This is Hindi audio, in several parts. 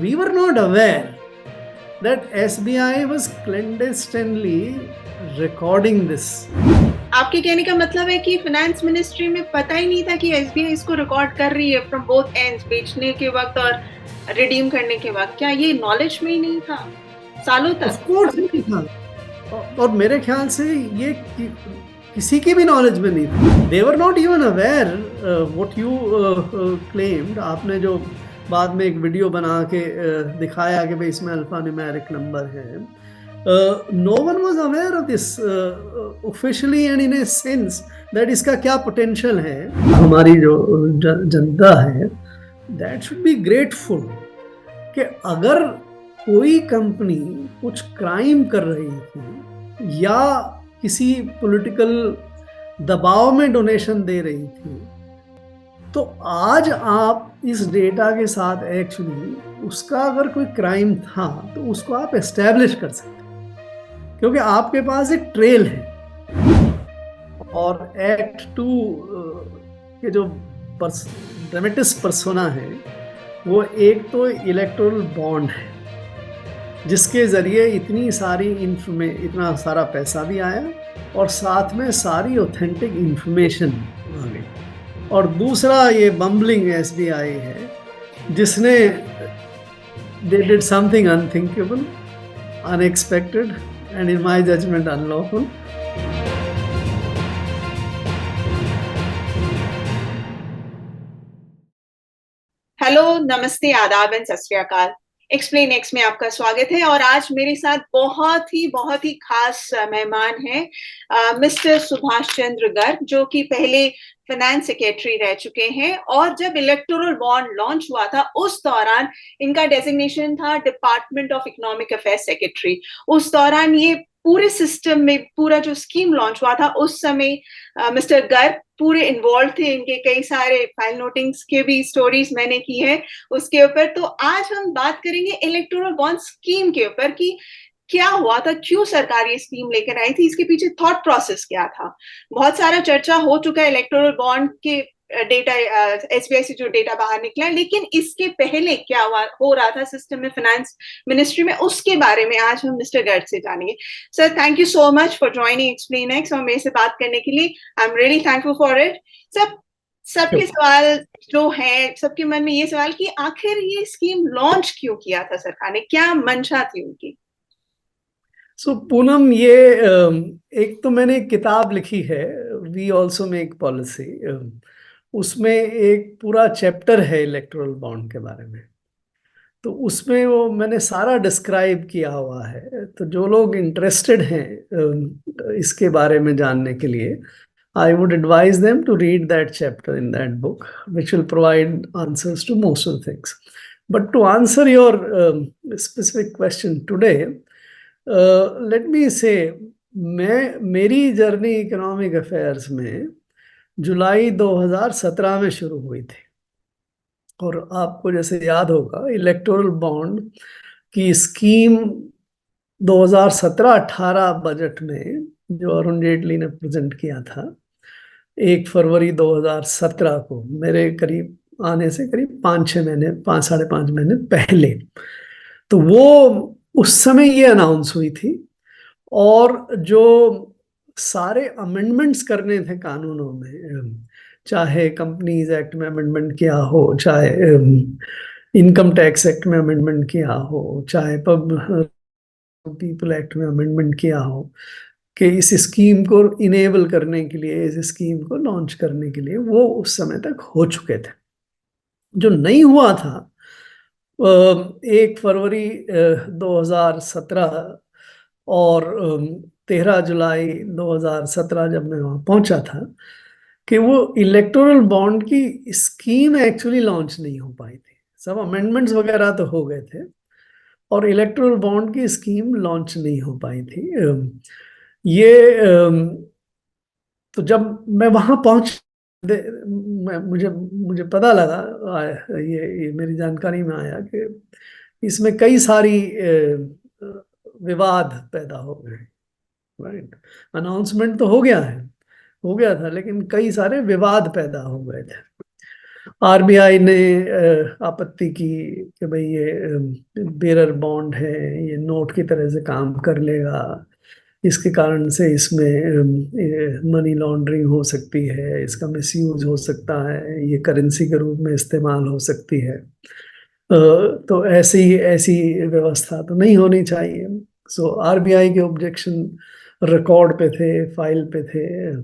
we were not aware that SBI was clandestinely recording this. आपके कहने का मतलब है कि फाइनेंस मिनिस्ट्री में पता ही नहीं था कि एसबीआई इसको रिकॉर्ड कर रही है फ्रॉम बोथ एंड्स, बेचने के वक्त और रिडीम करने के वक्त। क्या ये नॉलेज में ही नहीं था सालों तक? ऑफ कोर्स नहीं था, और मेरे ख्याल से ये किसी की भी नॉलेज में नहीं था। They were not even aware what you claimed. आपने जो बाद में एक वीडियो बना के दिखाया कि भाई इसमें अल्फा न्यूमेरिक नंबर है, no one was aware of this officially and in a sense that इसका क्या पोटेंशियल है। हमारी जो जनता है दैट शुड बी ग्रेटफुल कि अगर कोई कंपनी कुछ क्राइम कर रही थी या किसी पॉलिटिकल दबाव में डोनेशन दे रही थी, तो आज आप इस डेटा के साथ एक्चुअली उसका अगर कोई क्राइम था तो उसको आप एस्टैब्लिश कर सकते हैं, क्योंकि आपके पास एक ट्रेल है। और एक्ट 2 के जो ड्रामेटिस पर्सोना है वो एक तो इलेक्टोरल बॉन्ड है, जिसके जरिए इतना सारा पैसा भी आया और साथ में सारी ऑथेंटिक इंफॉर्मेशन आ गई। और दूसरा ये बम्बलिंग एसबीआई है जिसने they did something unthinkable, unexpected and in my judgement unlawful. Hello, नमस्ते, आदाब एंड सत श्री अकाल। एक्सप्लेन एक्स में आपका स्वागत है। और आज मेरे साथ बहुत ही खास मेहमान हैं मिस्टर सुभाष चंद्र गर्ग, जो कि पहले फाइनेंस सेक्रेटरी रह चुके हैं। और जब इलेक्टोरल बॉन्ड लॉन्च हुआ था उस दौरान इनका डेजिग्नेशन था department of economic affairs secretary. उस दौरान ये पूरे सिस्टम में पूरा जो स्कीम लॉन्च हुआ था उस समय मिस्टर गर्ग पूरे इन्वॉल्व थे। इनके कई सारे फाइल नोटिंग्स के भी स्टोरीज मैंने की है उसके ऊपर। तो आज हम बात करेंगे इलेक्टोरल बॉन्ड स्कीम के ऊपर कि क्या हुआ था, क्यों सरकार ये स्कीम लेकर आई थी, इसके पीछे थॉट प्रोसेस क्या था। बहुत सारा चर्चा हो चुका है इलेक्टोरल बॉन्ड के डेटा, एसबीआई से जो डेटा बाहर निकला है, लेकिन इसके पहले क्या हो रहा था सिस्टम में, फाइनेंस मिनिस्ट्री में, उसके बारे में आज हम मिस्टर गर्ग से जानेंगे। Sir, thank you so much for joining explain x और मेरे से बात करने के लिए। I am really thankful for it. सबके सवाल जो है, सबके मन में ये सवाल कि आखिर ये स्कीम लॉन्च क्यों किया था सरकार ने, क्या मंशा थी उनकी? पूनम, ये एक तो मैंने एक किताब लिखी है, वी ऑल्सो मेक पॉलिसी। उसमें एक पूरा चैप्टर है इलेक्टोरल बॉन्ड के बारे में। तो उसमें वो मैंने सारा डिस्क्राइब किया हुआ है। तो जो लोग इंटरेस्टेड हैं इसके बारे में जानने के लिए, I would advise them to read that chapter in that book, which will provide answers to most of the things. But to answer your specific question today, let me say, मेरी जर्नी इकोनॉमिक अफेयर्स में जुलाई 2017 में शुरू हुई थी। और आपको जैसे याद होगा, इलेक्टोरल बॉन्ड की स्कीम 2017-18 बजट में जो अरुण जेटली ने प्रेजेंट किया था 1 फरवरी 2017 को, मेरे करीब आने से करीब 5-6 महीने, 5-5.5 महीने पहले, तो वो उस समय ये अनाउंस हुई थी। और जो सारे अमेंडमेंट्स करने थे कानूनों में, चाहे कंपनीज एक्ट में अमेंडमेंट किया हो, चाहे इनकम टैक्स एक्ट में अमेंडमेंट किया हो, चाहे पीपल एक्ट में अमेंडमेंट किया हो, कि इस स्कीम को इनेबल करने के लिए, इस स्कीम को लॉन्च करने के लिए, वो उस समय तक हो चुके थे। जो नहीं हुआ था 1 फरवरी 2017 और 13 जुलाई 2017 जब मैं वहाँ पहुंचा था, कि वो इलेक्टोरल बॉन्ड की स्कीम एक्चुअली लॉन्च नहीं हो पाई थी। सब अमेंडमेंट्स वगैरह तो हो गए थे और इलेक्टोरल बॉन्ड की स्कीम लॉन्च नहीं हो पाई थी। ये तो जब मैं वहां पहुंच, मुझे मुझे पता लगा, ये मेरी जानकारी में आया कि इसमें कई सारी विवाद पैदा हो गए। राइट, अनाउंसमेंट तो हो गया था, लेकिन कई सारे विवाद पैदा हो गए थे। आरबीआई ने आपत्ति की कि भाई ये बेरर बॉन्ड है, ये नोट की तरह से काम कर लेगा, इसके कारण से इसमें मनी लॉन्ड्रिंग हो सकती है, इसका मिसयूज हो सकता है, ये करेंसी के रूप में इस्तेमाल हो सकती है। तो ऐसी ऐसी व्यवस्था तो नहीं होनी चाहिए। सो आरबीआई के ऑब्जेक्शन रिकॉर्ड पे थे, फाइल पे थे,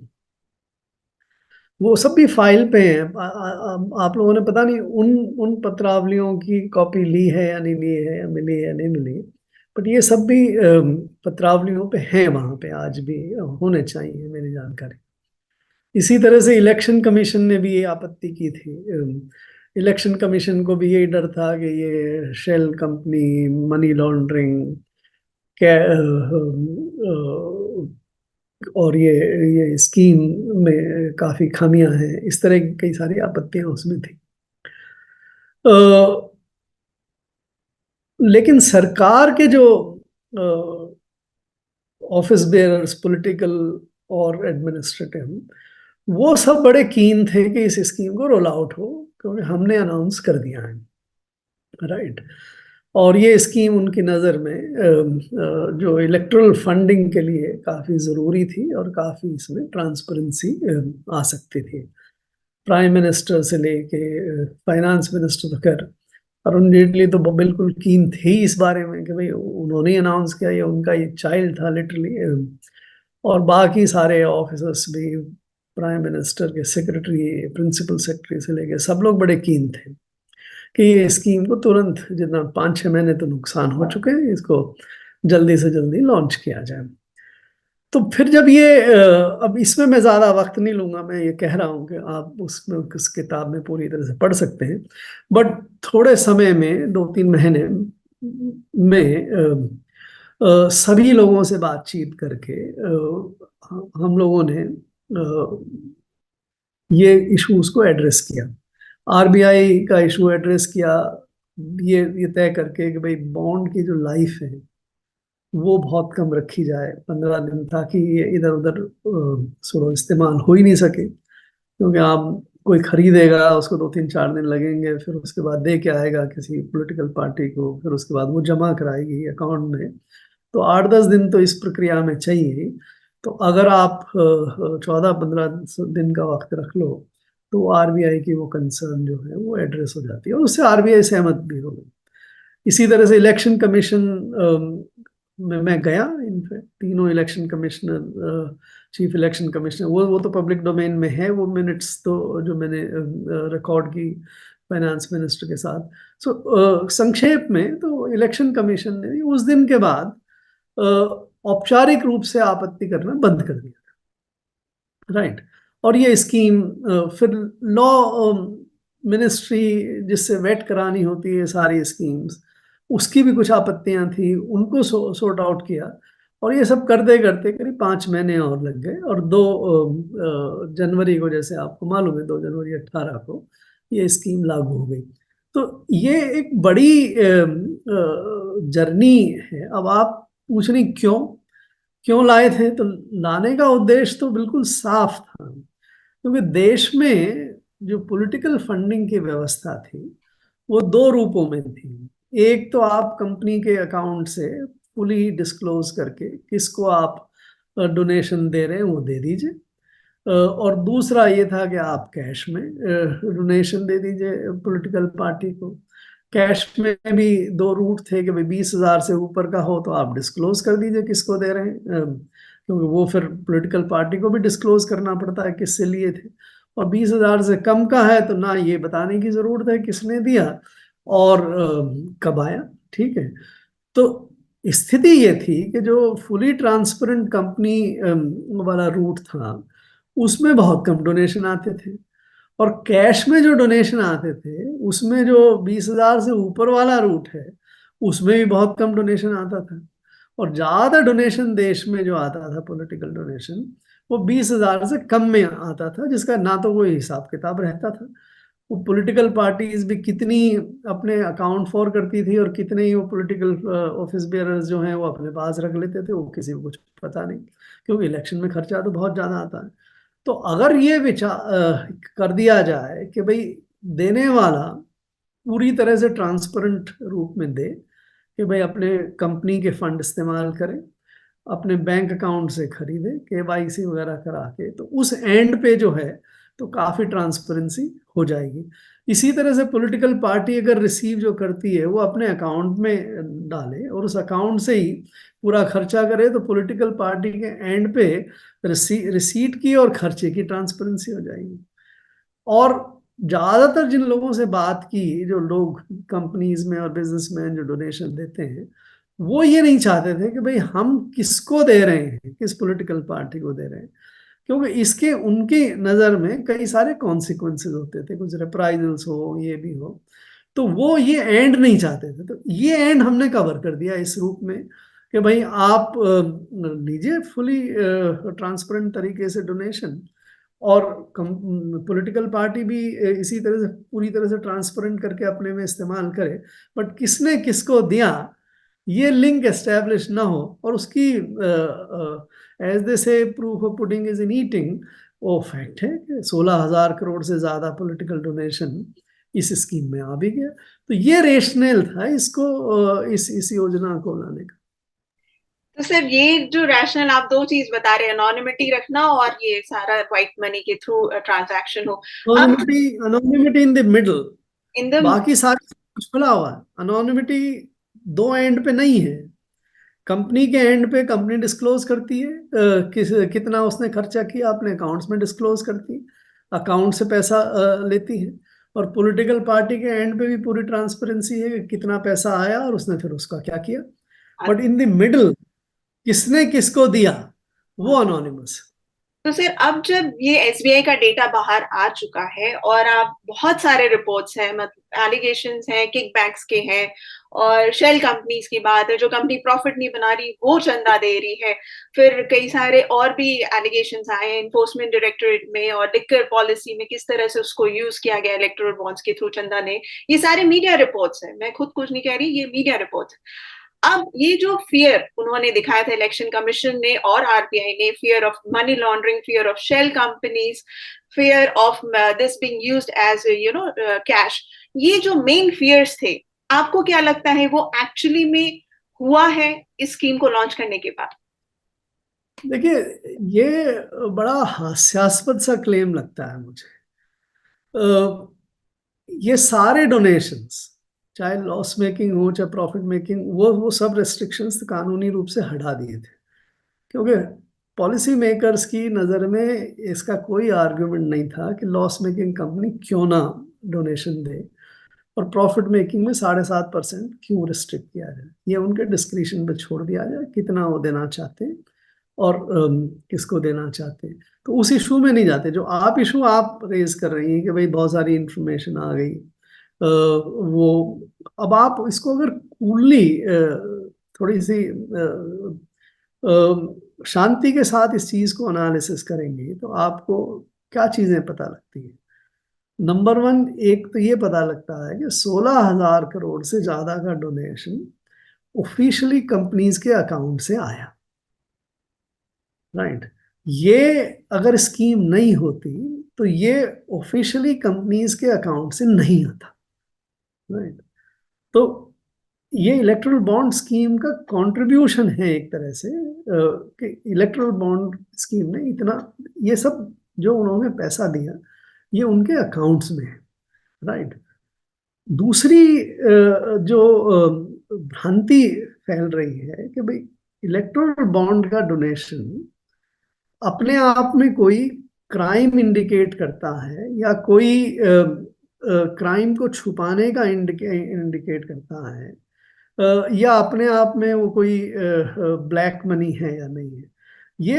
वो सब भी फाइल पे हैं। आप लोगों ने पता नहीं उन उन पत्रावलियों की कॉपी ली है या नहीं ली है, या मिली है या नहीं मिली, बट ये सब भी पत्रावलियों पे हैं, वहां पे आज भी होने चाहिए मेरी जानकारी। इसी तरह से इलेक्शन कमीशन ने भी ये आपत्ति की थी। इलेक्शन कमीशन को भी यही डर था कि ये शेल कंपनी, मनी लॉन्ड्रिंग, और ये स्कीम में काफी खामियां हैं, इस तरह की कई सारी आपत्तियां उसमें थी। अ, लेकिन सरकार के जो ऑफिस बेयरर्स, पॉलिटिकल और एडमिनिस्ट्रेटिव, वो सब बड़े कीन थे कि इस स्कीम को रोल आउट हो, क्योंकि हमने अनाउंस कर दिया है, राइट। और ये स्कीम उनकी नज़र में जो इलेक्टोरल फंडिंग के लिए काफ़ी ज़रूरी थी, और काफ़ी इसमें ट्रांसपेरेंसी आ सकती थी। प्राइम मिनिस्टर से लेके फाइनेंस मिनिस्टर तक, अरुण जेटली तो बिल्कुल कीन थे ही इस बारे में कि भाई उन्होंने अनाउंस किया, ये उनका ये चाइल्ड था लिटरली। और बाकी सारे ऑफिसर्स भी, प्राइम मिनिस्टर के सेक्रेटरी, प्रिंसिपल सेक्रेटरी से लेके सब लोग बड़े कीन थे कि ये स्कीम को तुरंत, जितना 5-6 महीने तो नुकसान हो चुके हैं, इसको जल्दी से जल्दी लॉन्च किया जाए। तो फिर जब ये अब इसमें मैं ज़्यादा वक्त नहीं लूंगा, मैं ये कह रहा हूँ कि आप उसमें उस किताब में पूरी तरह से पढ़ सकते हैं, बट थोड़े समय में, 2-3 महीने में सभी लोगों से बातचीत करके हम लोगों ने ये इश्यूज को एड्रेस किया। आरबीआई का इशू एड्रेस किया, ये तय करके कि भाई बॉन्ड की जो लाइफ है वो बहुत कम रखी जाए, 15 दिन, ताकि ये इधर उधर सो इस्तेमाल हो ही नहीं सके। क्योंकि आप, कोई खरीदेगा, उसको 2-3-4 दिन लगेंगे, फिर उसके बाद दे के आएगा किसी पॉलिटिकल पार्टी को, फिर उसके बाद वो जमा कराएगी अकाउंट में, तो 8-10 दिन तो इस प्रक्रिया में चाहिए। तो अगर आप 14-15 दिन का वक्त रख लो, तो आरबीआई की वो कंसर्न जो है वो एड्रेस हो जाती है, और उससे आरबीआई सहमत भी हो गई। इसी तरह से इलेक्शन कमीशन में मैं गया, इनफैक्ट तीनों election commissioner, chief election commissioner, वो तो पब्लिक डोमेन में है, वो मिनट्स तो जो मैंने रिकॉर्ड की फाइनेंस मिनिस्टर के साथ। सो संक्षेप में तो इलेक्शन कमीशन ने उस दिन के बाद औपचारिक रूप से आपत्ति करना बंद कर दिया, राइट। और ये स्कीम फिर लॉ मिनिस्ट्री, जिससे वेट करानी होती है सारी स्कीम्स, उसकी भी कुछ आपत्तियां थी, उनको सॉर्ट आउट किया। और ये सब करते करते करीब 5 महीने और लग गए, और 2 जनवरी को, जैसे आपको मालूम है, 2 जनवरी 2018 को ये स्कीम लागू हो गई। तो ये एक बड़ी जर्नी है। अब आप पूछ रही क्यों क्यों लाए थे, तो लाने का उद्देश्य तो बिल्कुल साफ था, क्योंकि देश में जो पॉलिटिकल फंडिंग की व्यवस्था थी वो 2 रूपों में थी। एक तो आप कंपनी के अकाउंट से फुली डिस्क्लोज करके किसको आप डोनेशन दे रहे हैं वो दे दीजिए, और दूसरा ये था कि आप कैश में डोनेशन दे दीजिए पॉलिटिकल पार्टी को। कैश में भी 2 रूट थे कि भाई 20,000 से ऊपर का हो तो आप डिस्क्लोज कर दीजिए किसको दे रहे हैं, क्योंकि वो फिर पॉलिटिकल पार्टी को भी डिस्क्लोज करना पड़ता है किससे लिए थे। और 20,000 से कम का है तो ना ये बताने की जरूरत है किसने दिया और कब आया, ठीक है। तो स्थिति ये थी कि जो फुली ट्रांसपेरेंट कंपनी वाला रूट था उसमें बहुत कम डोनेशन आते थे, और कैश में जो डोनेशन आते थे उसमें जो 20,000 से ऊपर वाला रूट है उसमें भी बहुत कम डोनेशन आता था। और ज्यादा डोनेशन देश में जो आता था, पॉलिटिकल डोनेशन, वो 20,000 से कम में आता था, जिसका ना तो कोई हिसाब किताब रहता था। वो पॉलिटिकल पार्टीज भी कितनी अपने अकाउंट फॉर करती थी, और कितने ही वो पॉलिटिकल ऑफिस बेयरर्स जो हैं वो अपने पास रख लेते थे, वो किसी को कुछ पता नहीं, क्योंकि इलेक्शन में खर्चा तो बहुत ज्यादा आता है। तो अगर ये विचार कर दिया जाए कि भाई देने वाला पूरी तरह से ट्रांसपेरेंट रूप में दे कि भाई अपने कंपनी के फंड इस्तेमाल करें, अपने बैंक अकाउंट से खरीदे, केवाईसी वगैरह करा के, तो उस एंड पे जो है तो काफी ट्रांसपेरेंसी हो जाएगी। इसी तरह से पॉलिटिकल पार्टी अगर रिसीव जो करती है वो अपने अकाउंट में डाले और उस अकाउंट से ही पूरा खर्चा करे, तो पॉलिटिकल पार्टी के एंड पे रिसीट की और खर्चे की ट्रांसपेरेंसी हो जाएगी। और ज्यादातर जिन लोगों से बात की, जो लोग कंपनीज में और बिजनेसमैन जो डोनेशन देते हैं, वो ये नहीं चाहते थे कि भाई हम किसको दे रहे हैं, किस पॉलिटिकल पार्टी को दे रहे हैं, क्योंकि इसके उनकी नज़र में कई सारे कॉन्सिक्वेंसेस होते थे, कुछ रिप्राइजल्स हो, ये भी हो, तो वो ये एंड नहीं चाहते थे। तो ये एंड हमने कवर कर दिया इस रूप में कि भाई आप लीजिए फुली ट्रांसपेरेंट तरीके से डोनेशन, और पॉलिटिकल पार्टी भी इसी तरह से पूरी तरह से ट्रांसपेरेंट करके अपने में इस्तेमाल करे, बट किसने किसको दिया ये लिंक एस्टेब्लिश ना हो, और उसकी एज दे से proof of pudding is in eating, वो फैक्ट है कि 16,000 करोड़ से ज्यादा पॉलिटिकल डोनेशन इस स्कीम में आ भी गया। तो ये रेशनल था इसको इस योजना को लाने का। तो सर ये जो रैशनल आप दो चीज बता रहे हैं, अनोनिमिटी रखना और ये सारा व्हाइट मनी के थ्रू ट्रांजैक्शन हो, अब anonymity in the middle, in the बाकी सारी कुछ खुला हुआ है। अनोनिमिटी दो एंड पे नहीं है। कंपनी के एंड पे कंपनी डिस्क्लोज करती है कितना उसने खर्चा किया, अपने अकाउंट्स में डिस्क्लोज करती है, अकाउंट से पैसा लेती है। और पॉलिटिकल पार्टी के एंड पे भी पूरी ट्रांसपेरेंसी है कि कितना पैसा आया और उसने फिर उसका क्या किया। बट इन द मिडल किसने किसको दिया वो अनोनिमस। तो सर अब जब ये एसबीआई का डेटा बाहर आ चुका है और आप बहुत सारे रिपोर्ट्स हैं, मतलब एलिगेशंस हैं, किकबैक्स के हैं, और शेल कंपनीज की बात है, जो कंपनी प्रॉफिट नहीं बना रही वो चंदा दे रही है, फिर कई सारे और भी एलिगेशंस आए हैं इन्फोर्समेंट डायरेक्टोरेट में और लिकर पॉलिसी में किस तरह से उसको यूज किया गया इलेक्टोरल बॉन्ड्स के थ्रू चंदा ने। ये सारे मीडिया रिपोर्ट्स हैं, मैं खुद कुछ नहीं कह रही, ये मीडिया रिपोर्ट्स। अब ये जो फियर उन्होंने दिखाया था इलेक्शन कमीशन ने और आरबीआई ने, fear of money laundering, fear of shell companies, fear of this being used as cash, ये जो मेन फियर्स थे, आपको क्या लगता है वो एक्चुअली में हुआ है इस स्कीम को लॉन्च करने के बाद? देखिए, ये बड़ा हास्यास्पद सा क्लेम लगता है मुझे। ये सारे डोनेशंस, चाहे लॉस मेकिंग हो चाहे प्रॉफिट मेकिंग, वो सब रेस्ट्रिक्शंस कानूनी रूप से हटा दिए थे, क्योंकि पॉलिसी मेकर्स की नज़र में इसका कोई आर्गुमेंट नहीं था कि लॉस मेकिंग कंपनी क्यों ना डोनेशन दे, और प्रॉफिट मेकिंग में 7.5% क्यों रिस्ट्रिक्ट किया जाए। ये उनके डिस्क्रिशन पे छोड़ दिया जाए कितना वो देना चाहते हैं और किसको देना चाहते हैं। तो उस इशू में नहीं जाते। जो आप इशू आप रेज कर रही हैं कि भाई बहुत सारी इंफॉर्मेशन आ गई, वो अब आप इसको अगर कूलली थोड़ी सी शांति के साथ इस चीज को एनालिसिस करेंगे तो आपको क्या चीजें पता लगती है। नंबर वन, एक तो ये पता लगता है कि 16,000 करोड़ से ज्यादा का डोनेशन ऑफिशियली कंपनीज के अकाउंट से आया। राइट, ये अगर स्कीम नहीं होती तो ये ऑफिशियली कंपनीज के अकाउंट से नहीं आता। राइट, तो ये इलेक्ट्रल बॉन्ड स्कीम का कंट्रीब्यूशन है एक तरह से, कि इलेक्ट्रल बॉन्ड स्कीम ने इतना, ये सब जो उन्होंने पैसा दिया ये उनके अकाउंट्स में है। राइट, दूसरी जो भ्रांति फैल रही है कि भाई इलेक्ट्रल बॉन्ड का डोनेशन अपने आप में कोई क्राइम इंडिकेट करता है या कोई क्राइम को छुपाने का इंडिकेट करता है, या अपने आप में वो कोई ब्लैक मनी है या नहीं है। ये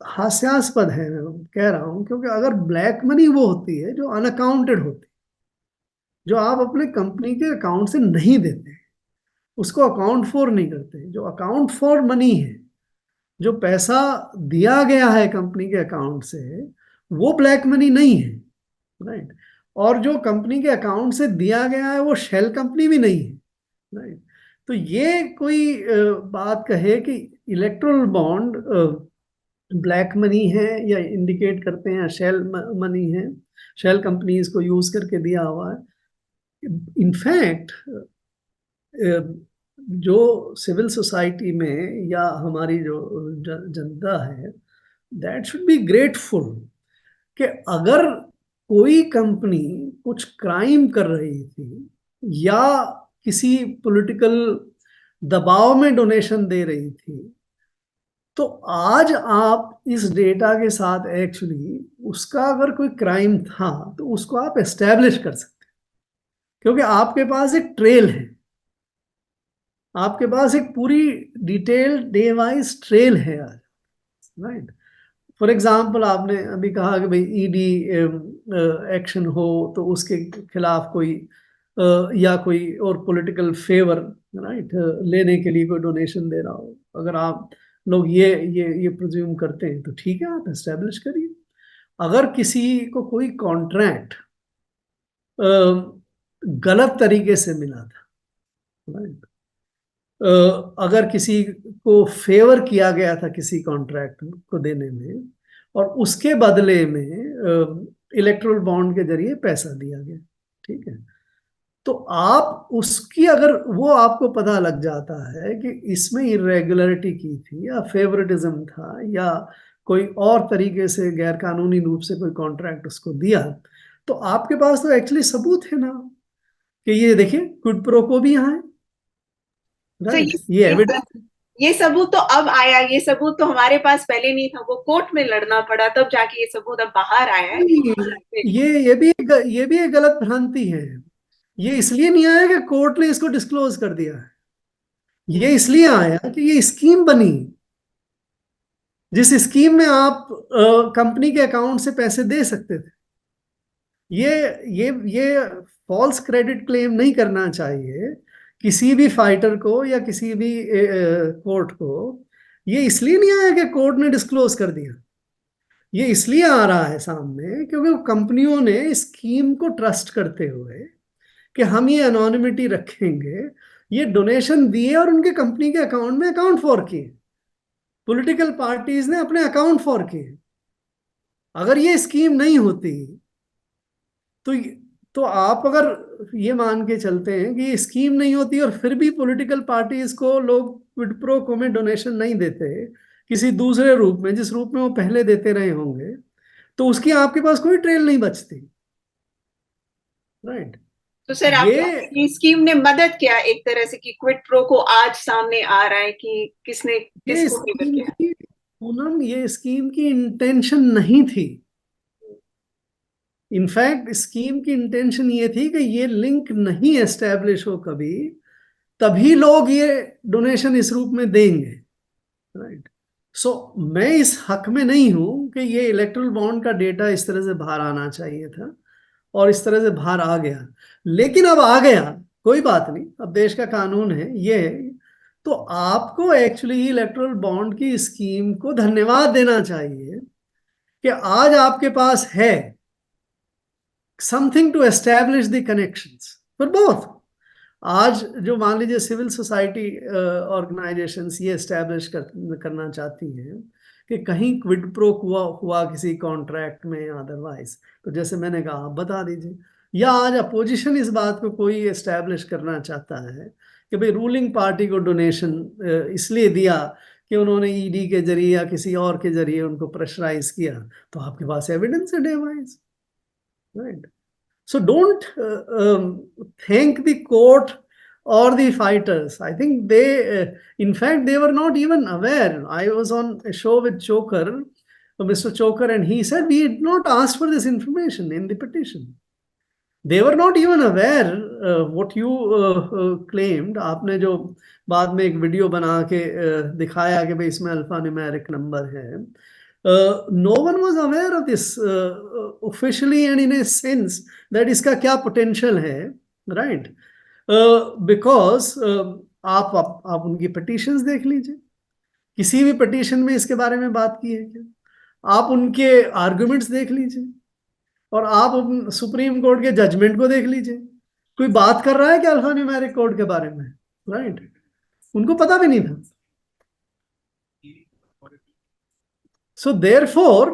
हास्यास्पद है, मैं कह रहा हूं, क्योंकि अगर ब्लैक मनी वो होती है जो अनअकाउंटेड होती है, जो आप अपने कंपनी के अकाउंट से नहीं देते, उसको अकाउंट फॉर नहीं करते। जो अकाउंट फॉर मनी है, जो पैसा दिया गया है कंपनी के अकाउंट से, वो ब्लैक मनी नहीं है। राइट, और जो कंपनी के अकाउंट से दिया गया है वो शेल कंपनी भी नहीं है। राइट, तो ये कोई बात कहे कि इलेक्ट्रल बॉन्ड ब्लैक मनी है या इंडिकेट करते हैं शेल मनी है, शेल कंपनीज को यूज करके दिया हुआ है। इनफैक्ट जो सिविल सोसाइटी में या हमारी जो जनता है, दैट शुड बी ग्रेटफुल कि अगर कोई कंपनी कुछ क्राइम कर रही थी या किसी पॉलिटिकल दबाव में डोनेशन दे रही थी, तो आज आप इस डेटा के साथ एक्चुअली उसका अगर कोई क्राइम था तो उसको आप एस्टेब्लिश कर सकते हैं, क्योंकि आपके पास एक ट्रेल है, आपके पास एक पूरी डिटेल डे वाइज ट्रेल है आज, राइट। फॉर एग्जाम्पल आपने अभी कहा कि भाई ईडी एक्शन हो तो उसके खिलाफ कोई या कोई और पॉलिटिकल फेवर, राइट, लेने के लिए कोई डोनेशन दे रहा हो, अगर आप लोग ये प्रिज्यूम करते हैं तो ठीक है, आप एस्टेब्लिश करिए। अगर किसी को कोई कॉन्ट्रैक्ट गलत तरीके से मिला था, राइट, अगर किसी को फेवर किया गया था किसी कॉन्ट्रैक्ट को देने में और उसके बदले में इलेक्ट्रल बॉन्ड के जरिए पैसा दिया गया, ठीक है, तो आप उसकी अगर वो आपको पता लग जाता है कि इसमें इरेगुलरिटी की थी या फेवरेटिज्म था या कोई और तरीके से गैर कानूनी रूप से कोई कॉन्ट्रैक्ट उसको दिया, तो आपके पास तो एक्चुअली सबूत है ना कि ये देखिए क्विड प्रो को भी यहाँ है, तो राइट, ये एविडेंस। ये सबूत तो अब आया, ये सबूत तो हमारे पास पहले नहीं था, वो कोर्ट में लड़ना पड़ा तब जाके ये सबूत अब बाहर आया है। ये भी एक गलत भ्रांति है। ये इसलिए नहीं आया कि कोर्ट ने इसको डिस्क्लोज कर दिया है, ये इसलिए आया कि ये स्कीम बनी, जिस स्कीम में आप कंपनी के अकाउंट से पैसे दे सकते थे। ये फॉल्स क्रेडिट क्लेम नहीं करना चाहिए किसी भी फाइटर को या किसी भी कोर्ट को। ये इसलिए नहीं आया कि कोर्ट ने डिस्क्लोज कर दिया, ये इसलिए आ रहा है सामने क्योंकि कंपनियों ने स्कीम को ट्रस्ट करते हुए कि हम ये एनोनिमिटी रखेंगे, ये डोनेशन दिए और उनके कंपनी के अकाउंट में अकाउंट फॉर किए, पॉलिटिकल पार्टीज ने अपने अकाउंट फॉर किए। अगर ये स्कीम नहीं होती तो आप अगर ये मान के चलते हैं कि ये स्कीम नहीं होती और फिर भी पॉलिटिकल पार्टीज को लोग क्विड प्रो को में डोनेशन नहीं देते किसी दूसरे रूप में, जिस रूप में वो पहले देते रहे होंगे, तो उसकी आपके पास कोई ट्रेल नहीं बचती, राइट। तो सर ये आपकी स्कीम ने मदद किया एक तरह से कि क्विड प्रो को आज सामने आ रहा है कि किसने ये किसको फेवर स्कीम किया। की पूनम, ये स्कीम की इंटेंशन नहीं थी। इनफैक्ट स्कीम की इंटेंशन ये थी कि ये लिंक नहीं एस्टेब्लिश हो कभी, तभी लोग ये डोनेशन इस रूप में देंगे, राइट। सो मैं इस हक में नहीं हूं कि ये इलेक्ट्रल बॉन्ड का डेटा इस तरह से बाहर आना चाहिए था और इस तरह से बाहर आ गया, लेकिन अब आ गया, कोई बात नहीं, अब देश का कानून है ये है। तो आपको एक्चुअली इलेक्ट्रल बॉन्ड की स्कीम को धन्यवाद देना चाहिए कि आज आपके पास है something to establish the connections for both. आज जो मान लीजिए सिविल सोसाइटी ऑर्गेनाइजेशंस ये एस्टैब्लिश करना चाहती हैं कि कहीं क्विड प्रो हुआ किसी कॉन्ट्रैक्ट में अदरवाइज, तो जैसे मैंने कहा आप बता दीजिए। या आज अपोजिशन इस बात को कोई एस्टैब्लिश करना चाहता है कि भाई रूलिंग पार्टी को डोनेशन इसलिए दिया कि उन्होंने ईडी के जरिए या किसी और के जरिए उनको प्रेशराइज किया, तो आपके पास एविडेंस है डेवाइज, right. So don't thank the court or the fighters. I think they, in fact, they were not even aware. I was on a show with Choker, Mr. Choker, and he said we did not ask for this information in the petition. They were not even aware what you claimed. आपने जो बाद में एक वीडियो बना के दिखाया कि भाई इसमें अल्फा न्यूमेरिक नंबर है, no one was aware of this officially and in a sense that इसका क्या potential है, right? Because आप उनकी petitions देख लीजिए, किसी भी petition में इसके बारे में बात की है क्या? आप उनके arguments देख लीजिए और आप सुप्रीम कोर्ट के जजमेंट को देख लीजिए। कोई बात कर रहा है क्या अल्फा न्यूमेरिक कोड के बारे में, राइट? उनको पता भी नहीं था। So therefore,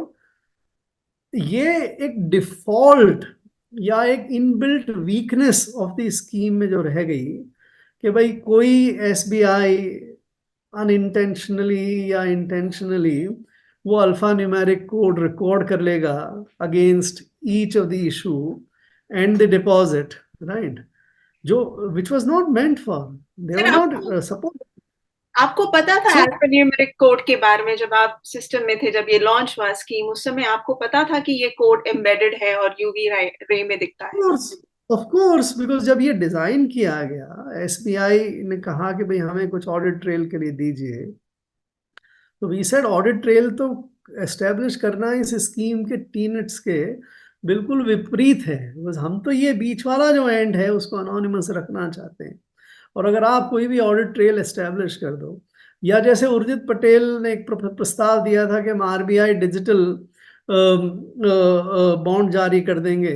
ये एक डिफॉल्ट या एक inbuilt weakness of the scheme में जो रह गई कि भाई कोई एसबीआई अनइंटेंशनली या इंटेंशनली वो अल्फा न्यूमेरिक कोड रिकॉर्ड कर लेगा against each of the issue and the deposit, right, जो which was not meant for, they sir were आपको नॉट सपोर्ट। आपको पता था सो अल्फान्यूमेरिक कोड के बारे में? जब आप सिस्टम में थे, जब ये लॉन्च हुआ स्कीम, उस समय आपको पता था कि ये कोड एम्बेडेड है और यूवी रे में दिखता है? कोर्स, ऑफ कोर्स, बिकॉज जब ये डिजाइन किया गया, एसबीआई ने कहा कि भाई हमें कुछ ऑडिट ट्रेल के लिए दीजिए, तो वी सेड ऑडिट ट्रेल तो एस्टेब्लिश करना इस स्कीम के टीनेट्स के बिल्कुल विपरीत है, बस हम तो ये बीच वाला जो एंड है उसको अनोनिमस रखना चाहते हैं। और अगर आप कोई भी ऑडिट ट्रेल एस्टेब्लिश कर दो, या जैसे उर्जित पटेल ने एक प्रस्ताव दिया था कि हम आरबीआई डिजिटल बॉन्ड जारी कर देंगे,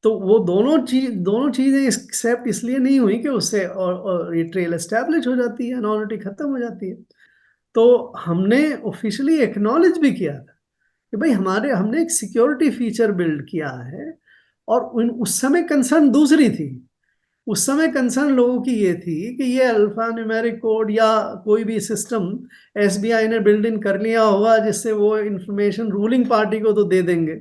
तो वो दोनों चीजें एक्सेप्ट इसलिए नहीं हुई कि उससे और ये ट्रेल एस्टेब्लिश हो जाती है, अनॉनिटी खत्म हो जाती है। तो हमने ऑफिशियली एक्नॉलेज भी किया था कि भाई हमने एक सिक्योरिटी फीचर बिल्ड किया है। और उस समय कंसर्न दूसरी थी। उस समय कंसर्न लोगों की ये थी कि ये अल्फा न्यूमेरिक कोड या कोई भी सिस्टम एसबीआई ने बिल्ड इन कर लिया होगा, जिससे वो इंफॉर्मेशन रूलिंग पार्टी को तो दे देंगे,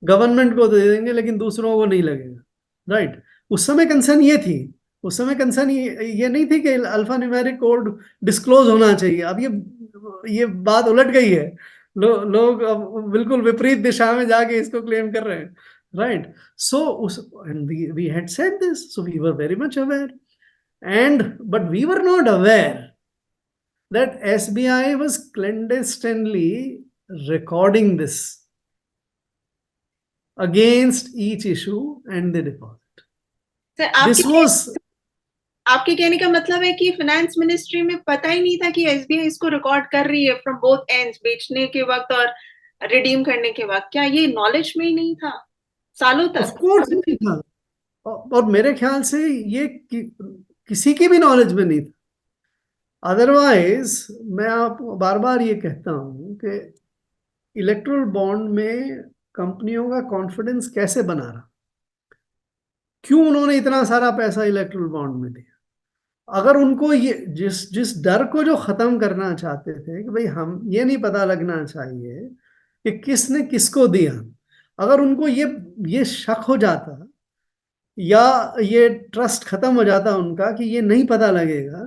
गवर्नमेंट को दे देंगे, लेकिन दूसरों को नहीं लगेगा, राइट। उस समय कंसर्न ये थी। उस समय कंसर्न ये नहीं थी कि अल्फा न्यूमेरिक कोड डिस्क्लोज होना चाहिए। अब ये बात उलट गई है। लोग अब बिल्कुल विपरीत दिशा में जाके इसको क्लेम कर रहे हैं, राइट। सो उस and we had said this, so we were very much aware, and but we were not aware that SBI was clandestinely recording this against each issue and the deposit. Sir This was आपके कहने का मतलब है कि फाइनेंस मिनिस्ट्री में पता ही नहीं था कि एसबीआई इसको रिकॉर्ड कर रही है फ्रॉम बोथ एंड्स, बेचने के वक्त और रिडीम करने के वक्त? क्या ये नॉलेज में ही नहीं था सालों ऑफ तक? कोर्स नहीं था। और मेरे ख्याल से ये किसी की भी नॉलेज में नहीं था। अदरवाइज मैं आपको बार बार ये कहता हूं कि इलेक्ट्रल बॉन्ड में कंपनियों का कॉन्फिडेंस कैसे बना रहा, क्यों उन्होंने इतना सारा पैसा इलेक्ट्रल बॉन्ड में दिया। अगर उनको ये जिस जिस डर को जो खत्म करना चाहते थे कि भाई हम ये नहीं पता लगना चाहिए कि किसने किसको दिया, अगर उनको ये शक हो जाता या ये ट्रस्ट खत्म हो जाता उनका कि ये नहीं पता लगेगा,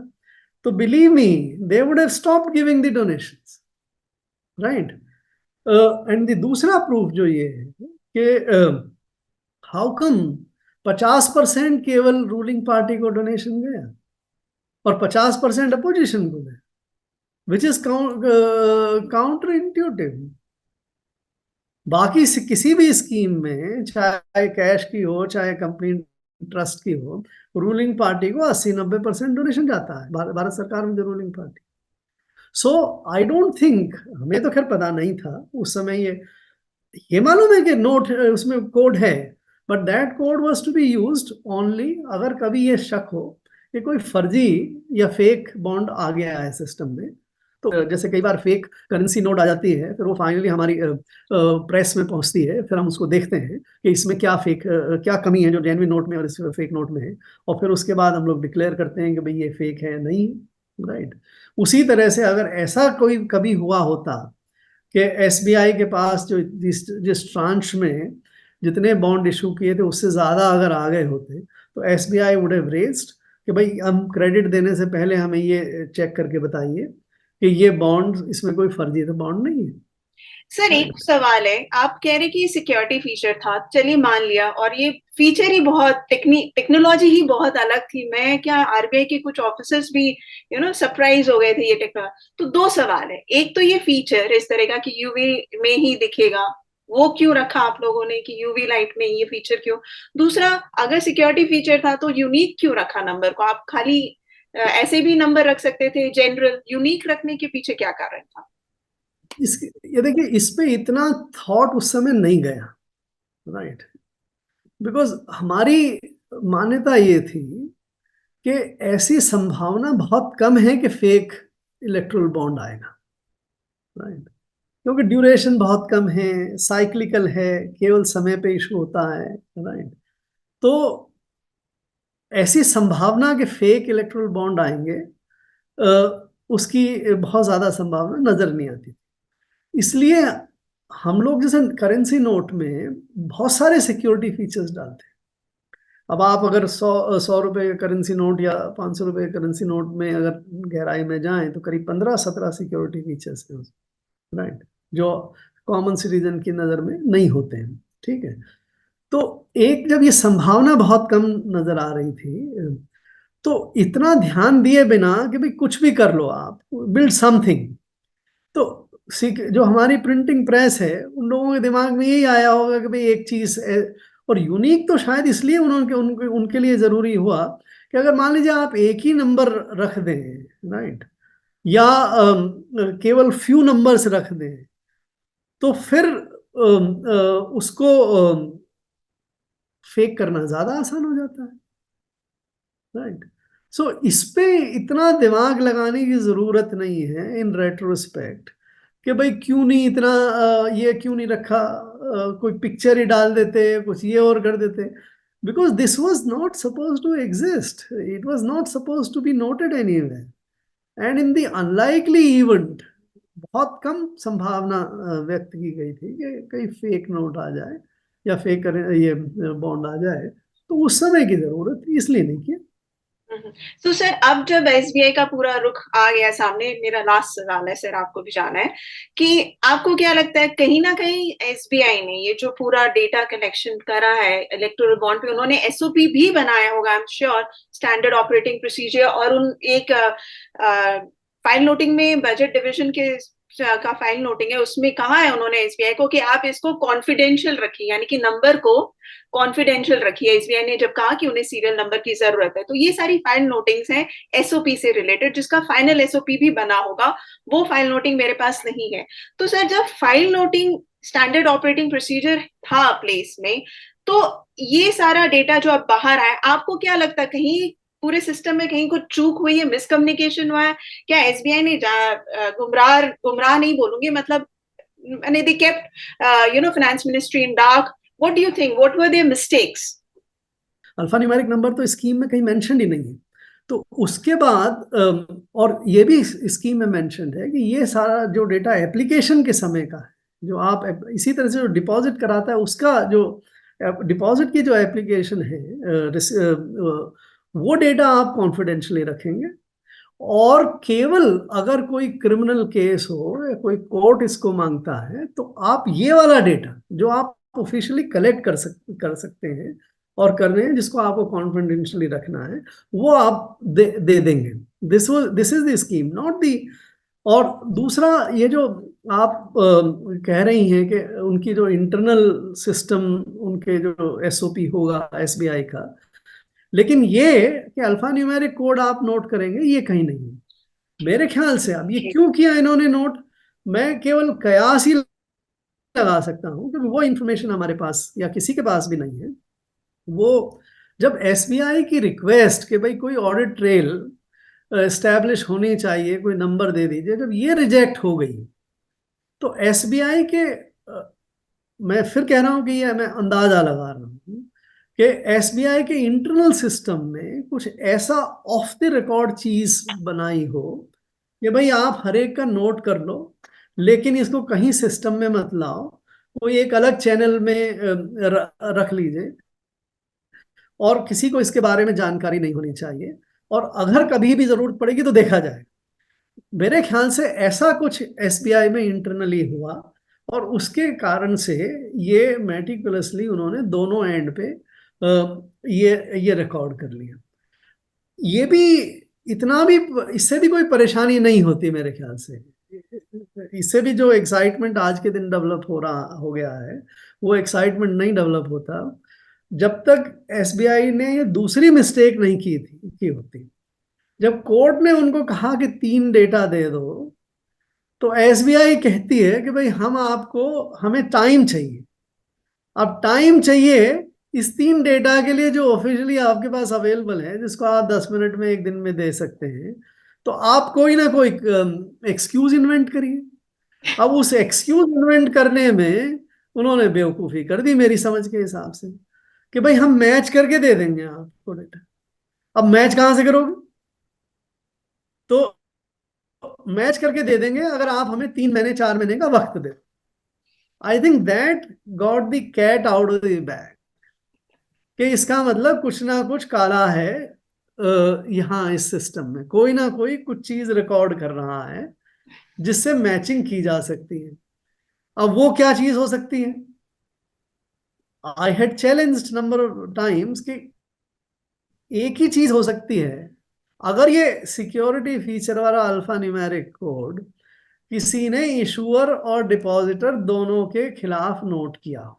तो believe me they would have stopped giving the donations, right. And the दूसरा प्रूफ जो ये है कि हाउ कम 50% केवल रूलिंग पार्टी को डोनेशन गया और 50% अपोजिशन को गया, विच इज काउंटर इंट्यूटिव। बाकी से किसी भी स्कीम में, चाहे कैश की हो चाहे कंपनी ट्रस्ट की हो, रूलिंग पार्टी को 80-90% डोनेशन जाता है, भारत सरकार में जो ruling party. So I don't think, हमें तो खैर पता नहीं था उस समय, ये मालूम है कि नोट उसमें कोड है, but that code was to be used only अगर कभी ये शक हो कि कोई फर्जी या फेक बॉन्ड आ गया है सिस्टम में। तो जैसे कई बार फेक करेंसी नोट आ जाती है, फिर वो फाइनली हमारी प्रेस में पहुंचती है, फिर हम उसको देखते हैं कि इसमें क्या क्या कमी है जो जेन्युइन नोट में और इस फेक नोट में है, और फिर उसके बाद हम लोग डिक्लेयर करते हैं कि भाई ये फेक है नहीं, राइट। उसी तरह से अगर ऐसा कोई कभी हुआ होता कि एसबीआई के पास जो जिस ट्रांच में जितने बॉन्ड इशू किए थे उससे ज्यादा अगर आ गए होते, तो एसबीआई वुड हैव रेज्ड कि भाई हम क्रेडिट देने से पहले हमें ये चेक करके बताइए कि ये बॉन्ड, इसमें कोई फर्जी तो बॉन्ड नहीं है। सर एक सवाल है, आप कह रहे कि ये सिक्योरिटी फीचर था, चलिए मान लिया, और ये फीचर ही बहुत टेक्नोलॉजी ही बहुत अलग थी। मैं क्या, आरबीआई के कुछ ऑफिसर्स भी सरप्राइज हो गए थे ये टेक्नोलॉजी। तो दो सवाल है, एक तो ये फीचर इस तरह का कि यूवी में ही दिखेगा, वो क्यों रखा आप लोगों ने कि यूवी लाइट में ये फीचर क्यों? दूसरा, अगर सिक्योरिटी फीचर था तो यूनिक क्यों रखा नंबर को? आप खाली ऐसे भी नंबर रख सकते थे जनरल, यूनिक रखने के पीछे क्या कारण था? ये देखिए, इस पे इतना थॉट उस समय नहीं गया, राइट, बिकॉज हमारी मान्यता ये थी कि ऐसी संभावना बहुत कम है कि फेक इलेक्ट्रल बॉन्ड आएगा, राइट। क्योंकि ड्यूरेशन बहुत कम है, साइक्लिकल है, केवल समय पे इशू होता है, राइट। तो ऐसी संभावना कि फेक इलेक्ट्रल बॉन्ड आएंगे, उसकी बहुत ज्यादा संभावना नजर नहीं आती। इसलिए हम लोग जैसे करेंसी नोट में बहुत सारे सिक्योरिटी फीचर्स डालते हैं। अब आप अगर 100 रुपए का करेंसी नोट या 500 रुपए का करेंसी नोट में अगर गहराई में जाएं तो करीब 15-17 सिक्योरिटी फीचर्स हैं, राइट, जो कॉमन सिटीजन की नज़र में नहीं होते हैं, ठीक है। तो एक जब ये संभावना बहुत कम नजर आ रही थी, तो इतना ध्यान दिए बिना कि भाई कुछ भी कर लो, आप बिल्ड समथिंग, तो जो हमारी प्रिंटिंग प्रेस है, उन लोगों के दिमाग में यही आया होगा कि भाई एक चीज और यूनिक तो शायद इसलिए उनके लिए जरूरी हुआ कि अगर मान लीजिए आप एक ही नंबर रख दें, राइट, या केवल फ्यू नंबर्स रख दें, तो फिर उसको फेक करना ज्यादा आसान हो जाता है, राइट। सो इस पे इतना दिमाग लगाने की जरूरत नहीं है इन रेट्रोस्पेक्ट कि भाई क्यों नहीं इतना ये क्यों नहीं रखा, कोई पिक्चर ही डाल देते, कुछ ये और कर देते, because this was not suppose to exist, it was not suppose to be noted anywhere, and in the unlikely event बहुत कम संभावना व्यक्त की गई थी कि कहीं फेक नोट आ जाए या फेक ये बॉन्ड आ जाए, तो उस समय की जरूरत थी, इसलिए नहीं किया। तो सर अब जब एसबीआई का पूरा रुख आ गया सामने, मेरा लास्ट सवाल है सर, आपको भी जाना है कि आपको क्या लगता है कहीं ना कहीं एसबीआई ने ये जो पूरा डेटा कलेक्शन करा है इलेक्टोरल बॉन्ड पे, उन्होंने एसओपी भी बनाया होगा, I am sure, standard operating procedure, और उन एक फाइल नोटिंग में बजट डिवीजन के का फाइल नोटिंग है, उसमें कहा है उन्होंने एसबीआई को कि आप इसको कॉन्फिडेंशियल रखिए, यानी कि नंबर को कॉन्फिडेंशियल रखिए। एसबीआई ने जब कहा कि उन्हें सीरियल नंबर की जरूरत है, तो ये सारी फाइल नोटिंग्स हैं एसओपी से रिलेटेड, जिसका फाइनल एसओपी भी बना होगा, वो फाइल नोटिंग मेरे पास नहीं है। तो सर जब file noting standard operating procedure था प्लेस में, तो ये सारा डेटा जो अब बाहर आया, आपको क्या लगता है कहीं पूरे सिस्टम में कहीं कुछ चूक हुई है, मिसकम्युनिकेशन हुआ है क्या? एसबीआई ने गुमराह नहीं बोलूंगी, मतलब they kept finance ministry in dark. What do you think, what were their mistakes? Alpha numeric number तो स्कीम में कहीं मेंशन ही नहीं है। तो उसके बाद और ये भी स्कीम में मेंशन है कि ये सारा जो डेटा एप्लीकेशन के समय का है, जो आप इसी तरह से जो डिपॉजिट कराता है उसका जो डिपॉजिट की जो एप्लीकेशन है, वो डेटा आप कॉन्फिडेंशियली रखेंगे, और केवल अगर कोई क्रिमिनल केस हो या कोई कोर्ट इसको मांगता है, तो आप ये वाला डेटा जो आप ऑफिशियली कलेक्ट कर सकते हैं और कर रहे हैं, जिसको आपको कॉन्फिडेंशियली रखना है, वो आप दे देंगे। This is the scheme, not the. और दूसरा, ये जो आप कह रही हैं कि उनकी जो इंटरनल सिस्टम, उनके जो एसओपी होगा एसबीआई का, लेकिन ये कि अल्फा न्यूमेरिक कोड आप नोट करेंगे, ये कहीं नहीं है मेरे ख्याल से। अब ये क्यों किया इन्होंने नोट, मैं केवल कयास ही लगा सकता हूं, क्योंकि वो इंफॉर्मेशन हमारे पास या किसी के पास भी नहीं है। वो जब एसबीआई की रिक्वेस्ट कि भाई कोई ऑडिट ट्रेल एस्टैब्लिश होनी चाहिए, कोई नंबर दे दीजिए, जब ये रिजेक्ट हो गई, तो एसबीआई के मैं फिर कह रहा हूं कि ये मैं अंदाजा लगा रहा हूं कि एसबीआई के इंटरनल सिस्टम में कुछ ऐसा ऑफ द रिकॉर्ड चीज बनाई हो कि भाई आप हर एक का नोट कर लो, लेकिन इसको कहीं सिस्टम में मत लाओ, कोई एक अलग चैनल में रख लीजिए, और किसी को इसके बारे में जानकारी नहीं होनी चाहिए, और अगर कभी भी जरूरत पड़ेगी तो देखा जाए। मेरे ख्याल से ऐसा कुछ एसबीआई में इंटरनली हुआ, और उसके कारण से ये मेटिकुलसली उन्होंने दोनों एंड पे ये रिकॉर्ड कर लिया। ये भी इतना भी, इससे भी कोई परेशानी नहीं होती मेरे ख्याल से। इससे भी जो एक्साइटमेंट आज के दिन डेवलप हो गया है, वो एक्साइटमेंट नहीं डेवलप होता जब तक एसबीआई ने ये दूसरी मिस्टेक नहीं की होती। जब कोर्ट ने उनको कहा कि 3 डेटा दे दो, तो एसबीआई कहती है कि भाई हमें टाइम चाहिए। अब टाइम चाहिए इस 3 डेटा के लिए जो ऑफिशियली आपके पास अवेलेबल है, जिसको आप 10 मिनट में 1 दिन में दे सकते हैं, तो आप कोई ना कोई एक्सक्यूज इन्वेंट करिए। अब उस एक्सक्यूज इन्वेंट करने में उन्होंने बेवकूफी कर दी मेरी समझ के हिसाब से, कि भाई हम मैच करके दे देंगे आपको डेटा। अब मैच कहां से करोगे? तो मैच करके दे देंगे अगर आप हमें 3 महीने 4 महीने का वक्त दे। I think that got the cat out of the bag, कि इसका मतलब कुछ ना कुछ काला है यहाँ इस सिस्टम में, कोई ना कोई कुछ चीज रिकॉर्ड कर रहा है जिससे मैचिंग की जा सकती है। अब वो क्या चीज हो सकती है? I had challenged number of times कि एक ही चीज हो सकती है, अगर ये सिक्योरिटी फीचर वाला अल्फा न्यूमेरिक कोड किसी ने इशूअर और डिपॉजिटर दोनों के खिलाफ नोट किया,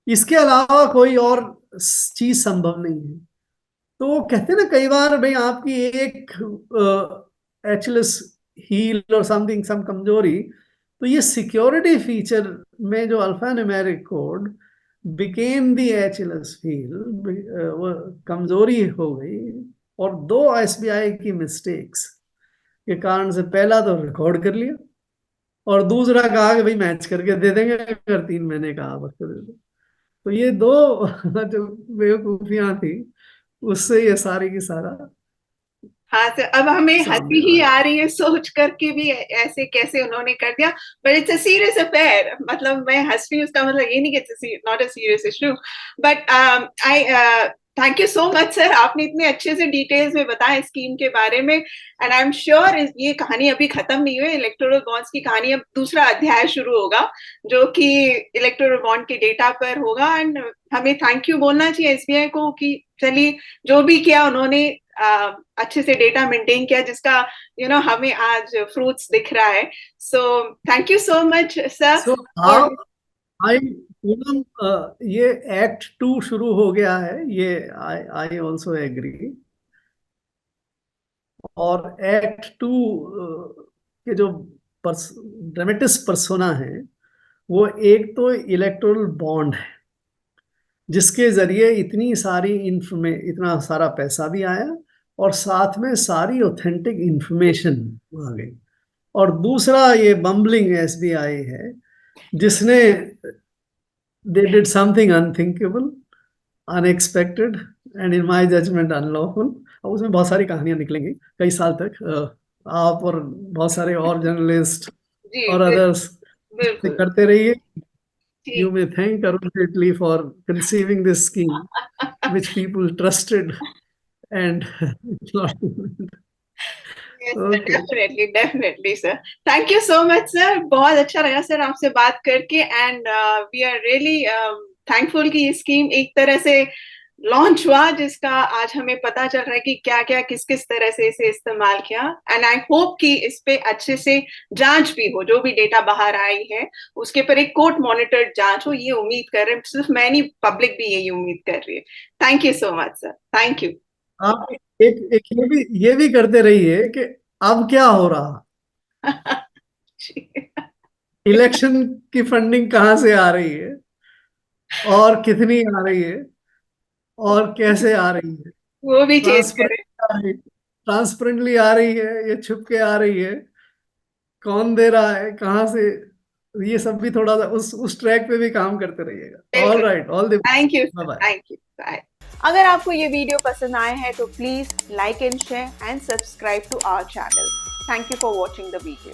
इसके अलावा कोई और चीज संभव नहीं है। तो वो कहते हैं ना कई बार, भाई आपकी एक एचलेस हील और समथिंग सम कमजोरी, तो ये सिक्योरिटी फीचर में जो alpha numeric code became the Achilles heel, वो कमजोरी हो गई। और 2 SBI की मिस्टेक्स के कारण से पहला तो रिकॉर्ड कर लिया, और दूसरा कहा कि भाई मैच करके दे देंगे अगर 3 महीने का वक्त दे दो। तो ये दो जो बेवकूफियां थी, उससे ये सारी की सारा हाँ सर, अब हमें हंसी सामने ही आया। आ रही है सोच करके भी ऐसे कैसे उन्होंने कर दिया, but it's a serious affair. मतलब मैं हंस रही हूँ, उसका मतलब ये नहीं कि not a serious issue, but I thank you so much sir, आपने इतने अच्छे से डिटेल्स में बताया स्कीम के बारे में। एंड आई एम श्योर ये कहानी अभी खत्म नहीं हुई, इलेक्टोरल बॉन्ड्स की कहानी अब दूसरा अध्याय शुरू होगा जो कि इलेक्टोरल बॉन्ड के डेटा पर होगा। एंड हमें थैंक यू बोलना चाहिए एसबीआई को कि चलिए जो भी किया उन्होंने अच्छे से डेटा मेंटेन किया, जिसका हमें आज फ्रूट्स दिख रहा है। So thank you so much sir. So और हाउ आई पूनम, ये Act 2 शुरू हो गया है, ये आई आई ऑल्सो एग्री। और Act 2 के जो ड्रामेटिस पर्सोना है, वो एक तो इलेक्टोरल बॉन्ड है जिसके जरिए इतना सारा पैसा भी आया, और साथ में सारी ऑथेंटिक इंफॉर्मेशन आ गई। और दूसरा ये बम्बलिंग एसबीआई है जिसने they did something unthinkable, unexpected, and in my judgement unlawful. और उसमें बहुत सारी कहानियां निकलेंगी कई साल तक। आप और बहुत सारे और जर्नलिस्ट जी और अदर्स बिल्कुल करते रहिए। You ठीक। may thank Arun Jaitley for conceiving this scheme, which people trusted and okay. Definitely definitely sir, thank you so much sir, बहुत अच्छा लगा सर आपसे बात करके। And we are really thankful कि ये स्कीम एक तरह से लॉन्च हुआ, जिसका आज हमें पता चल रहा है कि क्या क्या किस किस तरह से इसे इस्तेमाल किया। एंड आई होप कि इस पे अच्छे से जांच भी हो, जो भी डेटा बाहर आई है उसके पर एक कोर्ट मॉनिटर्ड जांच हो, ये उम्मीद कर रहे हैं। सिर्फ मैं नहीं, पब्लिक भी यही उम्मीद कर रही है। Thank you so much sir, thank you. आप एक ये भी करते रहिए कि अब क्या हो रहा, इलेक्शन की फंडिंग कहाँ से आ रही है और कितनी आ रही है और कैसे आ रही है, वो भी चेंज ट्रांसपेरेंट करें। आ रही ट्रांसपेरेंटली आ रही है, ये छुप के आ रही है, कौन दे रहा है कहाँ से, ये सब भी थोड़ा सा उस ट्रैक पे भी काम करते रहिएगा। ऑल बिल्कुल। Right, all the thank you bye sir, bye. Thank you, bye. अगर आपको ये वीडियो पसंद आए हैं तो please like and share and subscribe to our channel. Thank you for watching the video.